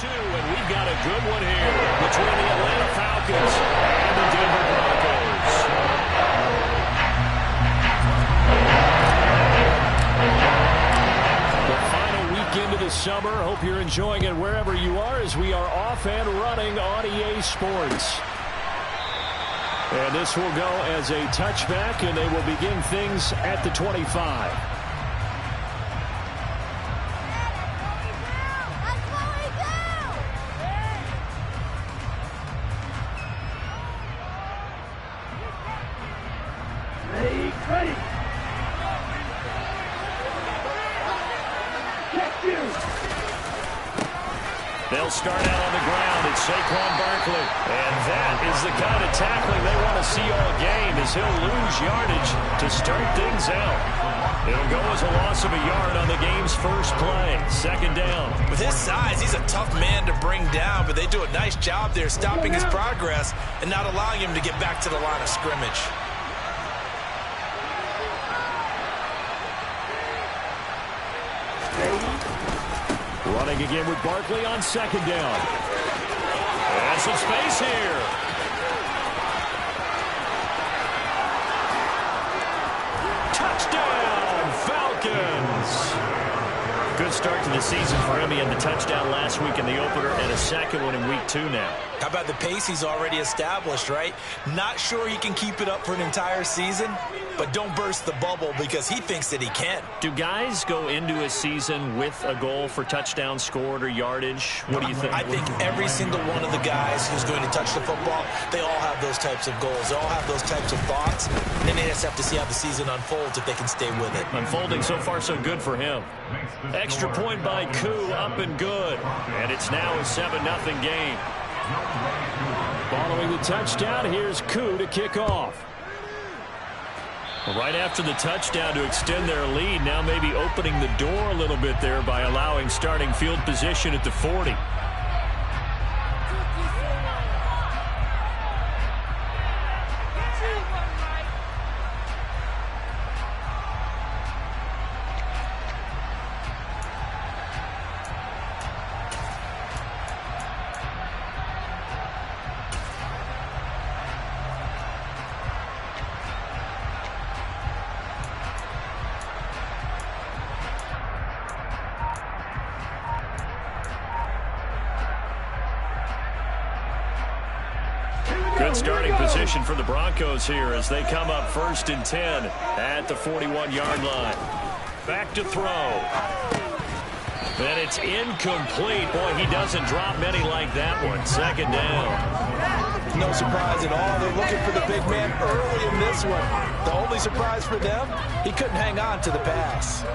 2, and we've got a good one here between the Atlanta Falcons and the Denver Broncos. The final weekend of the summer. Hope you're enjoying it wherever you are as we are off and running on EA Sports. And this will go as a touchback, and they will begin things at the 25. They'll start out on the ground. It's Saquon Barkley. And that is the kind of tackling they want to see all game, as he'll lose yardage to start things out. It'll go as a loss of a yard on the game's first play. Second down. With his size, he's a tough man to bring down, but they do a nice job there stopping his progress and not allowing him to get back to the line of scrimmage. Running again with Barkley on second down. And some space here. Touchdown, Falcons. Good start to the season for him. He had the touchdown last week in the opener and a second one in week 2 now. How about the pace he's already established, right? Not sure he can keep it up for an entire season, but don't burst the bubble because he thinks that he can. Do guys go into a season with a goal for touchdowns scored or yardage? What do you think? I think every single one of the guys who's going to touch the football, they all have those types of goals. They all have those types of thoughts. And then they just have to see how the season unfolds if they can stay with it. Unfolding so far so good for him. Extra point by Koo, up and good. And it's now a 7-0 game. Following the touchdown, here's Koo to kick off. Right after the touchdown to extend their lead, now maybe opening the door a little bit there by allowing starting field position at the 40. Good starting position for the Broncos here as they come up 1st and 10 at the 41-yard line. Back to throw. And it's incomplete. Boy, he doesn't drop many like that one. Second down. No surprise at all. They're looking for the big man early in this one. The only surprise for them, he couldn't hang on to the pass.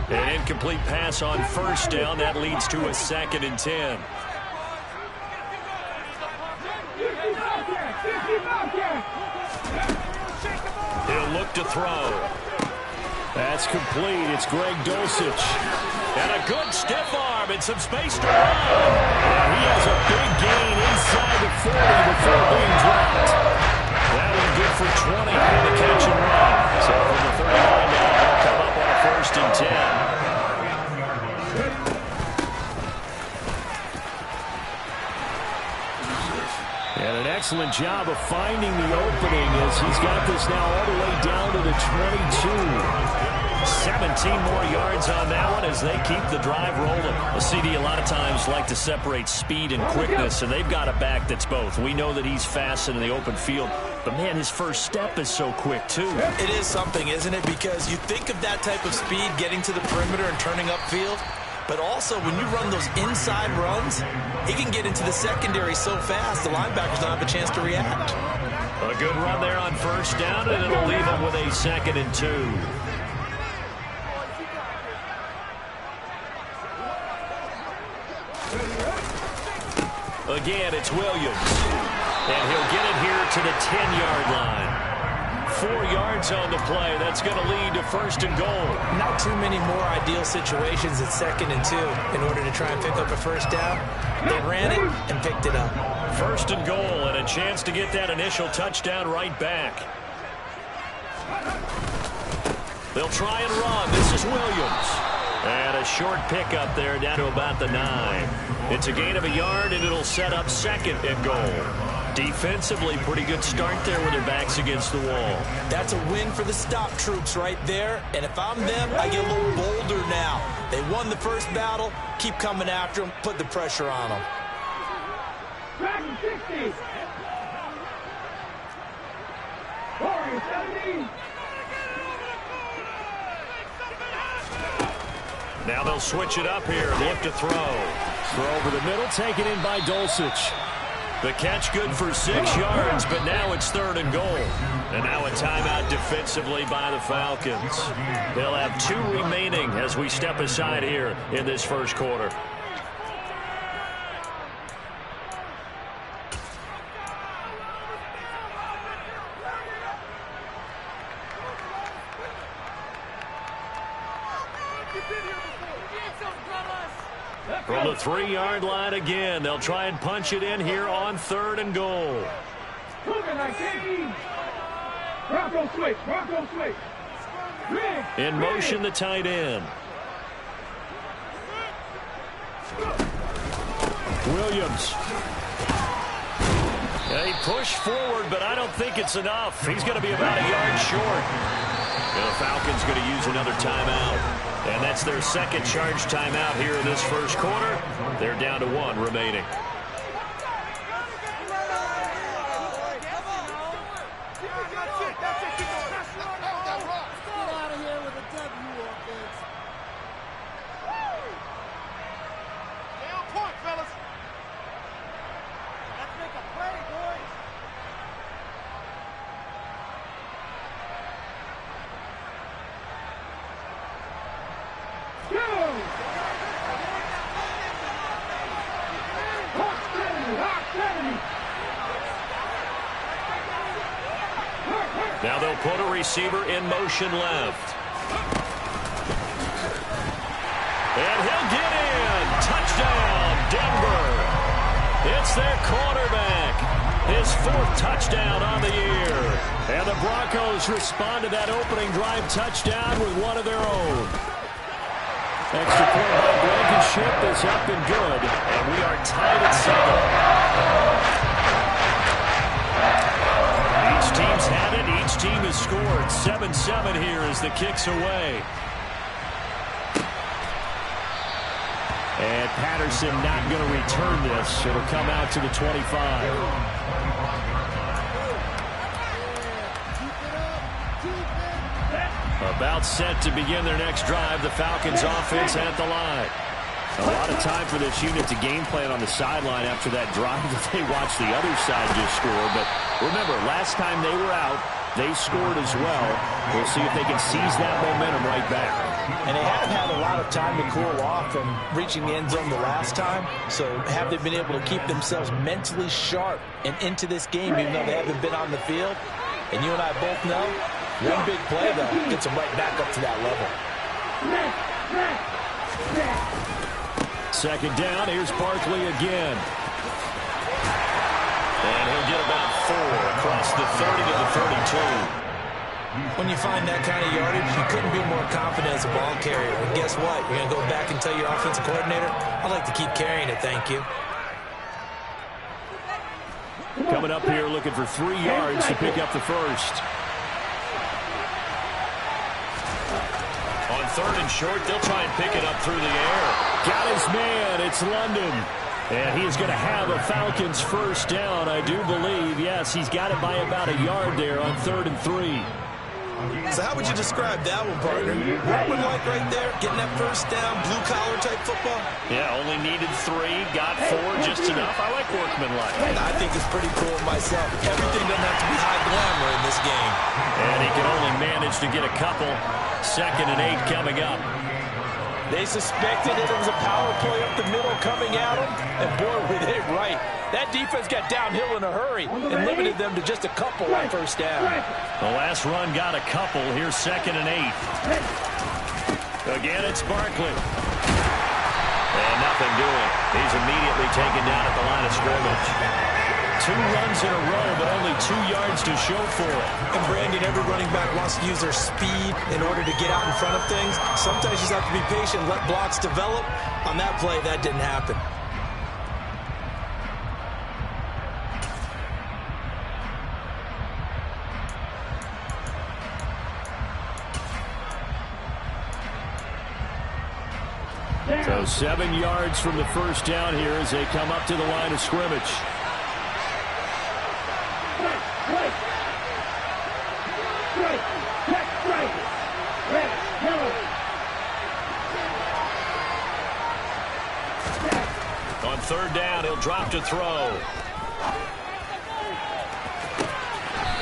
An incomplete pass on 1st down. That leads to a 2nd and 10. He'll look to throw. That's complete. It's Greg Dulcich. And a good stiff arm and some space to run. And he has a big gain inside the 40 before being dropped. That one good for 20 on the catch and run. So from the 39 down, he'll come up on a 1st and 10. And an excellent job of finding the opening as he's got this now all the way down to the 22. 17 more yards on that one as they keep the drive rolling. A CD a lot of times like to separate speed and quickness, and they've got a back that's both. We know that he's fast in the open field, but man, his first step is so quick too. It is something, isn't it? Because you think of that type of speed getting to the perimeter and turning upfield, but also when you run those inside runs, he can get into the secondary so fast the linebackers don't have a chance to react. A good run there on 1st down, and it'll leave him with a 2nd and 2. Again, it's Williams. And he'll get it here to the 10-yard line. 4 yards on the play. That's going to lead to 1st and goal. Not too many more ideal situations at 2nd and 2 in order to try and pick up a 1st down. They ran it and picked it up. 1st and goal and a chance to get that initial touchdown right back. They'll try and run. This is Williams. And a short pickup there down to about the 9. It's a gain of a yard, and it'll set up second and goal. Defensively, pretty good start there with their backs against the wall. That's a win for the stop troops right there. And if I'm them, I get a little bolder now. They won the first battle. Keep coming after them. Put the pressure on them. 60. 70. Now they'll switch it up here and look to throw. Throw over the middle, taken in by Dulcich. The catch good for 6 yards, but now it's 3rd and goal. And now a timeout defensively by the Falcons. They'll have 2 remaining as we step aside here in this first quarter. From the 3-yard line again, they'll try and punch it in here on 3rd and goal. In motion, the tight end. Williams. They push forward, but I don't think it's enough. He's going to be about a yard short. And the Falcons going to use another timeout. And that's their second charge timeout here in this first quarter. They're down to 1 remaining. Now they'll put a receiver in motion left. And he'll get in. Touchdown, Denver. It's their quarterback. His 4th touchdown on the year. And the Broncos respond to that opening drive touchdown with one of their own. Extra point by Blankenship is up and good. And we are tied at 7. Each team's had it. Each team has scored. 7-7 here as the kick's away. And Patterson not going to return this. It'll come out to the 25. About set to begin their next drive. The Falcons offense at the line. A lot of time for this unit to game plan on the sideline after that drive that they watched the other side just score. But remember, last time they were out, they scored as well. We'll see if they can seize that momentum right back. And they haven't had a lot of time to cool off from reaching the end zone the last time. So have they been able to keep themselves mentally sharp and into this game, even though they haven't been on the field? And you and I both know, one big play, though, gets them right back up to that level. Second down, here's Barkley again. And he'll get about 4 across the 30 to the 32. When you find that kind of yardage, you couldn't be more confident as a ball carrier. And guess what? You're going to go back and tell your offensive coordinator, I'd like to keep carrying it, thank you. Coming up here looking for 3 yards to pick up the first. On 3rd and short, they'll try and pick it up through the air. Got his man. It's London. And he's going to have a Falcons first down, I do believe. Yes, he's got it by about a yard there on 3rd and 3. So how would you describe that one, partner? Workman-like right there, getting that first down, blue-collar type football? Yeah, only needed 3, got 4, just enough. I like workman-like. I think it's pretty cool myself. Everything doesn't have to be high glamour in this game. And he can only manage to get a couple. 2nd and 8 coming up. They suspected it was a power play up the middle coming at them, and boy, were they right. That defense got downhill in a hurry and limited them to just a couple on first down. The last run got a couple. Here's 2nd and 8. Again, it's Barkley. And nothing doing. He's immediately taken down at the line of scrimmage. 2 runs in a row, but only 2 yards yards to show for it. And Brandon, every running back wants to use their speed in order to get out in front of things. Sometimes you just have to be patient, let blocks develop. On that play, that didn't happen. So 7 yards from the first down here as they come up to the line of scrimmage. On third down, he'll drop to throw.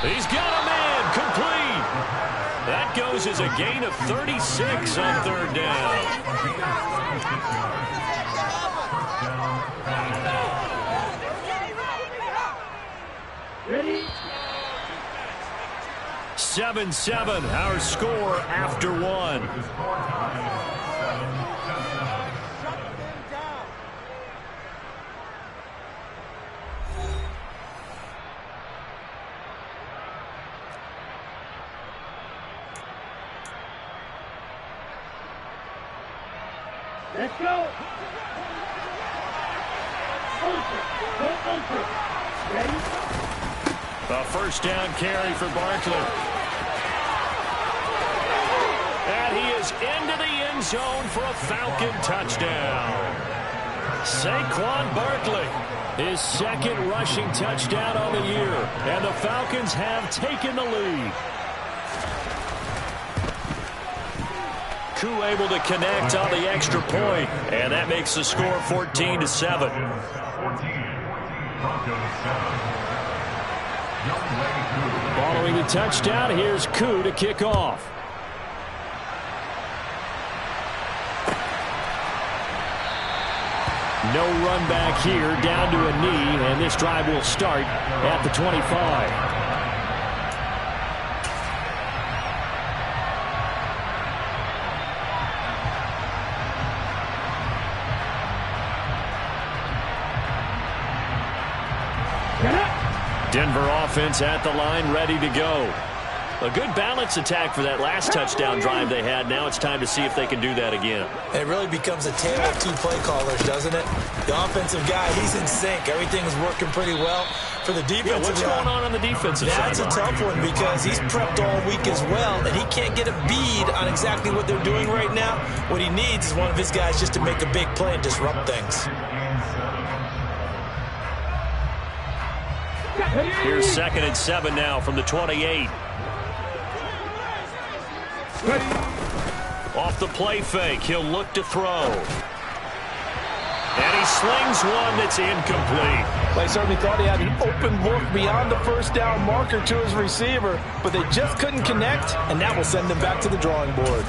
He's got a man, complete. That goes as a gain of 36 on third down. Ready? 7-7, our score after one. Let's go. Ready? A first down carry for Barkley. And he is into the end zone for a Falcon touchdown. Saquon Barkley, his second rushing touchdown on the year. And the Falcons have taken the lead. Koo able to connect on the extra point, and that makes the score 14-7. Following the touchdown, here's Koo to kick off. No run back here, down to a knee, and this drive will start at the 25. Denver offense at the line, ready to go. A good balance attack for that last touchdown drive they had. Now it's time to see if they can do that again. It really becomes a tale of two play callers, doesn't it? The offensive guy, he's in sync. Everything is working pretty well. For the defensive what's going on the defensive side? That's a tough one because he's prepped all week as well, and he can't get a bead on exactly what they're doing right now. What he needs is one of his guys just to make a big play and disrupt things. Here's 2nd and 7 now from the 28. Off the play fake, he'll look to throw. And he slings one that's incomplete. They certainly thought he had an open look beyond the first down marker to his receiver, but they just couldn't connect, and that will send them back to the drawing board.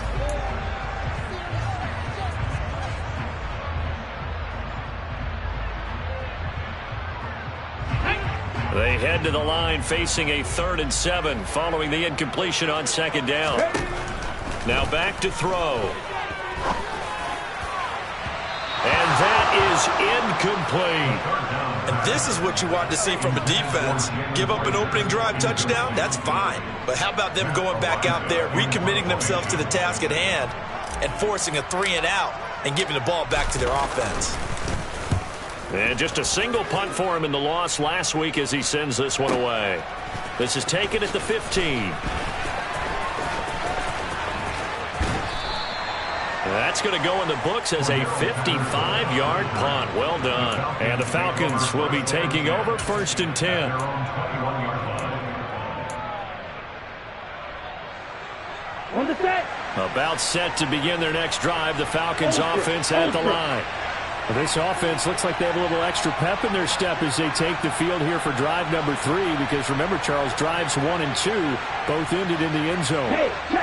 They head to the line facing a 3rd and 7 following the incompletion on 2nd down. Now back to throw. And that is incomplete. And this is what you want to see from a defense. Give up an opening drive touchdown, that's fine. But how about them going back out there, recommitting themselves to the task at hand, and forcing a 3-and-out and giving the ball back to their offense. And just a single punt for him in the loss last week as he sends this one away. This is taken at the 15. That's going to go in the books as a 55-yard punt. Well done. And the Falcons will be taking over 1st and 10. On the set. About set to begin their next drive. The Falcons offense at the line. Well, this offense looks like they have a little extra pep in their step as they take the field here for drive number 3, because remember, Charles, drives 1 and 2 both ended in the end zone.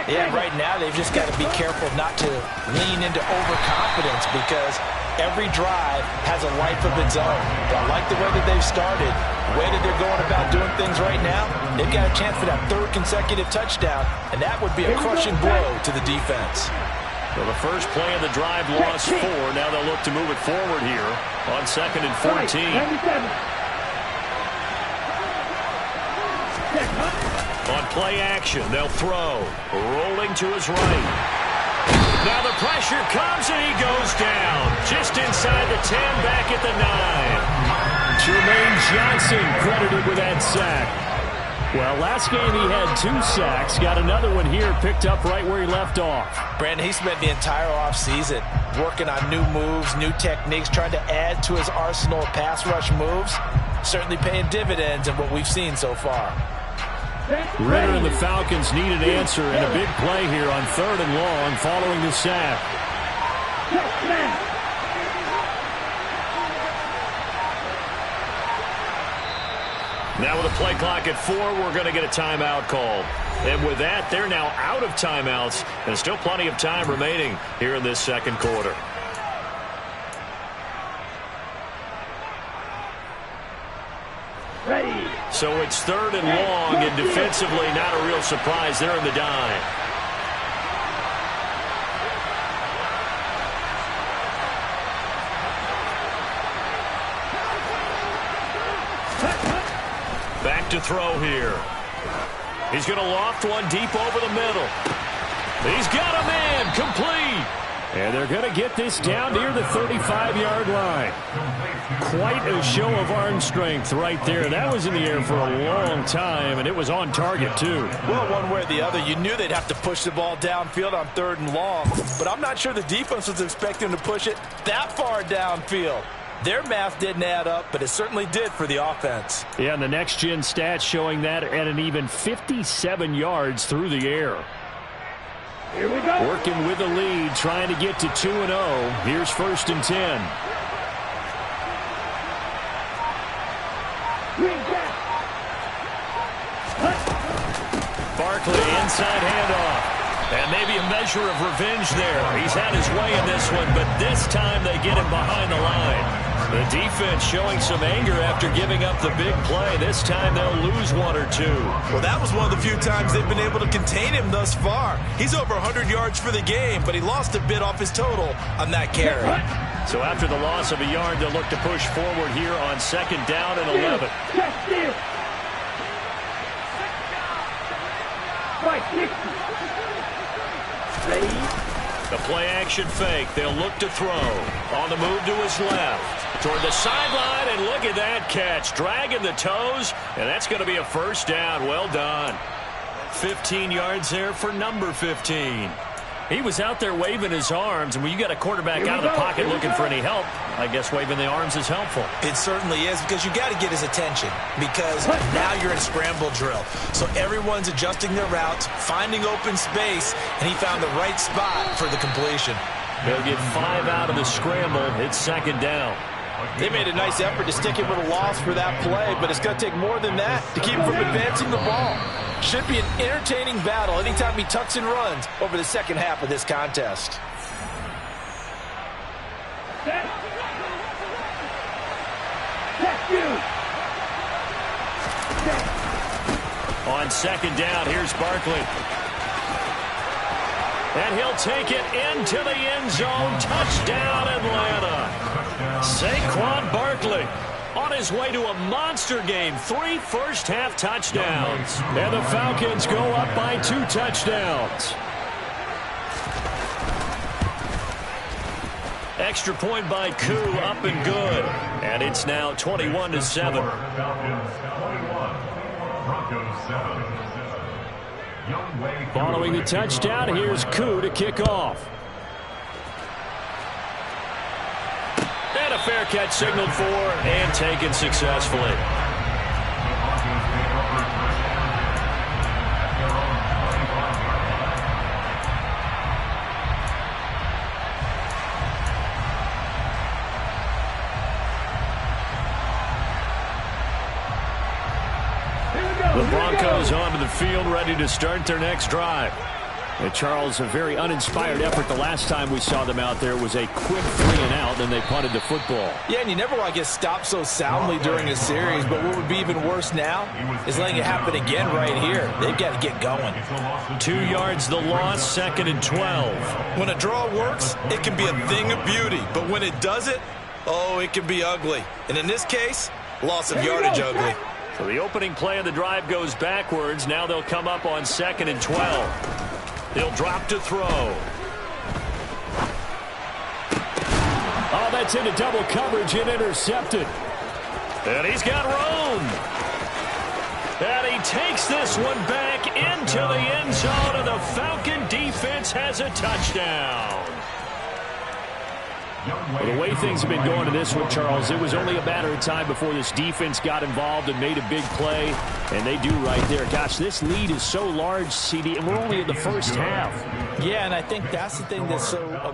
Yeah, right now they've just got to be careful not to lean into overconfidence, because every drive has a life of its own. I like the way that they've started, the way that they're going about doing things right now. They've got a chance for that 3rd consecutive touchdown, and that would be a crushing blow to the defense. Well, the first play of the drive lost 4. Now they'll look to move it forward here on 2nd and 14. On play action, they'll throw. Rolling to his right. Now the pressure comes and he goes down. Just inside the 10, back at the 9. Jermaine Johnson credited with that sack. Well, last game he had 2 sacks. Got another one here, picked up right where he left off. Brandon, he spent the entire offseason working on new moves, new techniques, trying to add to his arsenal of pass rush moves. Certainly paying dividends in what we've seen so far. Ritter and the Falcons need an answer and a big play here on 3rd and long following the sack. Now with a play clock at 4, we're going to get a timeout called. And with that, they're now out of timeouts, and still plenty of time remaining here in this second quarter. Ready. So it's 3rd and long, and defensively not a real surprise there in the dime. Back to throw here. He's going to loft one deep over the middle. He's got him in, complete. And they're going to get this down near the 35-yard line. Quite a show of arm strength right there. That was in the air for a long time, and it was on target, too. Well, one way or the other, you knew they'd have to push the ball downfield on 3rd and long, but I'm not sure the defense was expecting to push it that far downfield. Their math didn't add up, but it certainly did for the offense. Yeah, and the next-gen stats showing that at an even 57 yards through the air. Here we go. Working with the lead, trying to get to 2-0. Here's 1st and 10. Barkley, inside handoff. And maybe a measure of revenge there. He's had his way in this one, but this time they get him behind the line. The defense showing some anger after giving up the big play. This time they'll lose 1 or 2. Well, that was one of the few times they've been able to contain him thus far. He's over 100 yards for the game, but he lost a bit off his total on that carry. So after the loss of a yard, they'll look to push forward here on 2nd down and 11. The play action fake. They'll look to throw. On the move to his left. Toward the sideline, and look at that catch. Dragging the toes, and that's going to be a 1st down. Well done. 15 yards there for number 15. He was out there waving his arms, and when you got a quarterback out of the pocket looking for any help, I guess waving the arms is helpful. It certainly is, because you got to get his attention, because now you're in scramble drill. So everyone's adjusting their routes, finding open space, and he found the right spot for the completion. They'll get 5 out of the scramble. It's 2nd down. They made a nice effort to stick him with a loss for that play, but it's going to take more than that to keep him from advancing the ball. Should be an entertaining battle anytime he tucks and runs over the second half of this contest. On 2nd down, here's Barkley. And he'll take it into the end zone. Touchdown, Atlanta. Saquon Barkley on his way to a monster game. 3 first-half touchdowns. And the Falcons go up by 2 touchdowns. Extra point by Koo, up and good. And it's now 21-7. Following the touchdown, here's Koo to kick off. And a fair catch signaled for and taken successfully. The Broncos onto the field, ready to start their next drive. And Charles, a very uninspired effort the last time we saw them out there was a quick 3 and out, and they punted the football. Yeah, and you never want to get stopped so soundly during a series, but what would be even worse now is letting it happen again right here. They've got to get going. 2 yards the loss, 2nd and 12. When a draw works, it can be a thing of beauty, but when it doesn't, oh, it can be ugly. And in this case, loss of yardage ugly. So the opening play of the drive goes backwards. Now they'll come up on 2nd and 12. He'll drop to throw. Oh, that's into double coverage and intercepted. And he's got room. And he takes this one back into the end zone, and the Falcon defense has a touchdown. Well, the way things have been going to this one, Charles, it was only a matter of time before this defense got involved and made a big play, and they do right there. Gosh, this lead is so large, CD, and we're only in the first half. Yeah, and I think that's the thing that's so amazing.